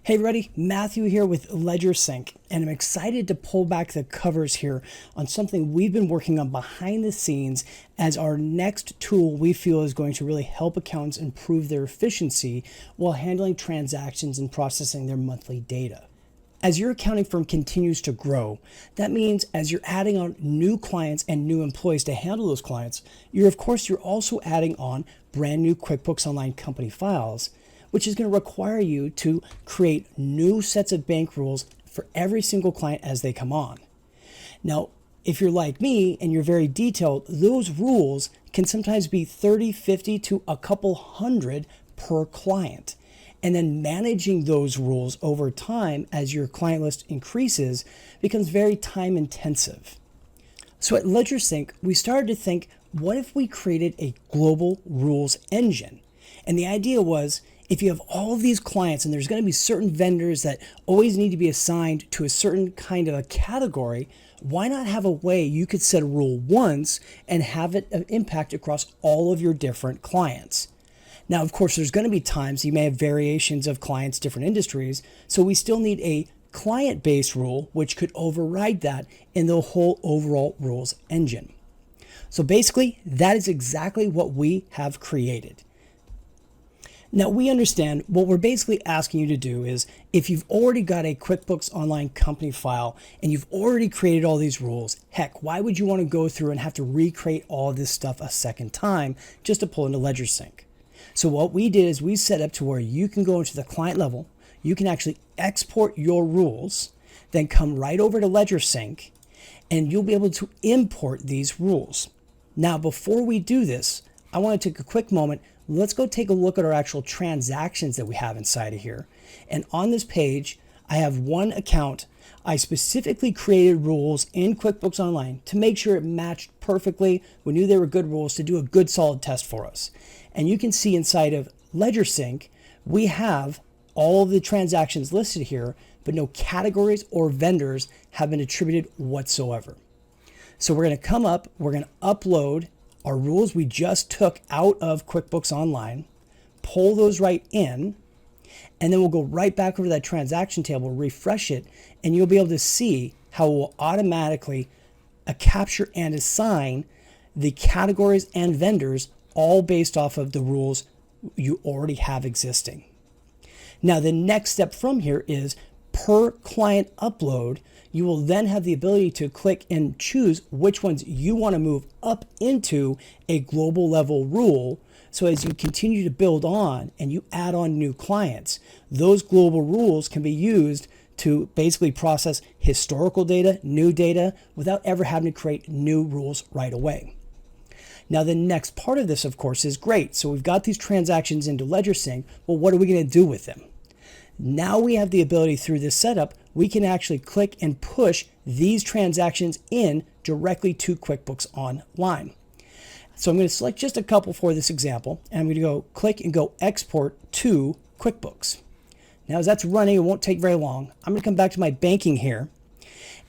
Hey everybody, Matthew here with Ledgersync, and I'm excited to pull back the covers here on something we've been working on behind the scenes as our next tool we feel is going to really help accountants improve their efficiency while handling transactions and processing their monthly data. As your accounting firm continues to grow, that means as you're adding on new clients and new employees to handle those clients, you're also adding on brand new QuickBooks Online company files, which is going to require you to create new sets of bank rules for every single client as they come on. Now, if you're like me and you're very detailed, those rules can sometimes be 30, 50 to a couple hundred per client. And then managing those rules over time as your client list increases becomes very time intensive. So at Ledgersync, we started to think, what if we created a global rules engine? And the idea was, if you have all of these clients and there's going to be certain vendors that always need to be assigned to a certain kind of a category, why not have a way you could set a rule once and have it impact across all of your different clients? Now, of course, there's going to be times you may have variations of clients, different industries, so we still need a client-based rule which could override that in the whole overall rules engine. So basically, that is exactly what we have created. Now, we understand what we're basically asking you to do is, if you've already got a QuickBooks Online company file and you've already created all these rules, heck, why would you want to go through and have to recreate all of this stuff a second time just to pull into Ledgersync? So what we did is we set up to where you can go into the client level, you can actually export your rules, then come right over to Ledgersync, and you'll be able to import these rules. Now, before we do this, I want to take a quick moment. Let's go take a look at our actual transactions that we have inside of here. And on this page, I have one account. I specifically created rules in QuickBooks Online to make sure it matched perfectly. We knew they were good rules to do a good solid test for us. And you can see inside of Ledgersync, we have all of the transactions listed here, but no categories or vendors have been attributed whatsoever. So we're going to come up, we're going to upload our rules we just took out of QuickBooks Online, pull those right in, and then we'll go right back over that transaction table, refresh it, and you'll be able to see how it will automatically capture and assign the categories and vendors all based off of the rules you already have existing. Now, the next step from here is per client upload. You will then have the ability to click and choose which ones you want to move up into a global level rule. So as you continue to build on and you add on new clients, those global rules can be used to basically process historical data, new data, without ever having to create new rules right away. Now, the next part of this, of course, is great. So we've got these transactions into Ledgersync. Well, what are we going to do with them? Now we have the ability through this setup, we can actually click and push these transactions in directly to QuickBooks Online. So I'm going to select just a couple for this example, and I'm going to go click and go export to QuickBooks. Now, as that's running, it won't take very long. I'm going to come back to my banking here.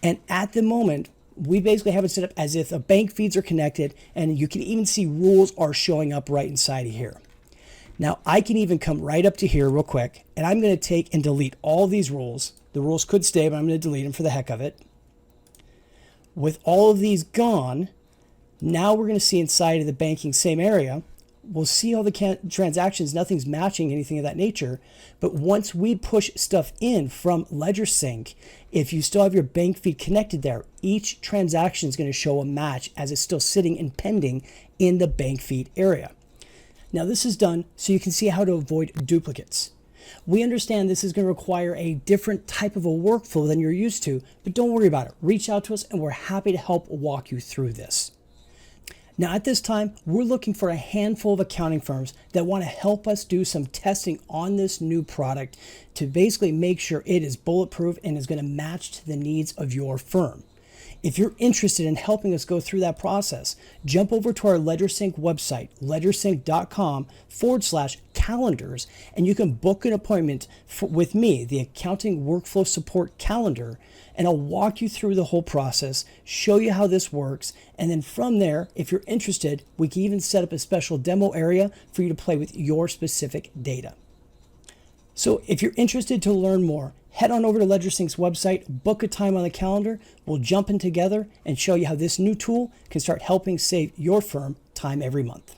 And at the moment, we basically have it set up as if the bank feeds are connected, and you can even see rules are showing up right inside of here. Now, I can even come right up to here real quick, and I'm going to take and delete all these rules. The rules could stay, but I'm going to delete them for the heck of it. With all of these gone, now we're going to see inside of the banking same area. We'll see all the transactions. Nothing's matching anything of that nature. But once we push stuff in from Ledgersync, if you still have your bank feed connected there, each transaction is going to show a match as it's still sitting and pending in the bank feed area. Now, this is done so you can see how to avoid duplicates. We understand this is going to require a different type of a workflow than you're used to, but don't worry about it. Reach out to us and we're happy to help walk you through this. Now, at this time, we're looking for a handful of accounting firms that want to help us do some testing on this new product to basically make sure it is bulletproof and is going to match to the needs of your firm. If you're interested in helping us go through that process, jump over to our Ledgersync website, ledgersync.com/calendars, and you can book an appointment with me, the Accounting Workflow Support Calendar, and I'll walk you through the whole process, show you how this works, and then from there, if you're interested, we can even set up a special demo area for you to play with your specific data. So if you're interested to learn more, head on over to Ledgersync's website, book a time on the calendar. We'll jump in together and show you how this new tool can start helping save your firm time every month.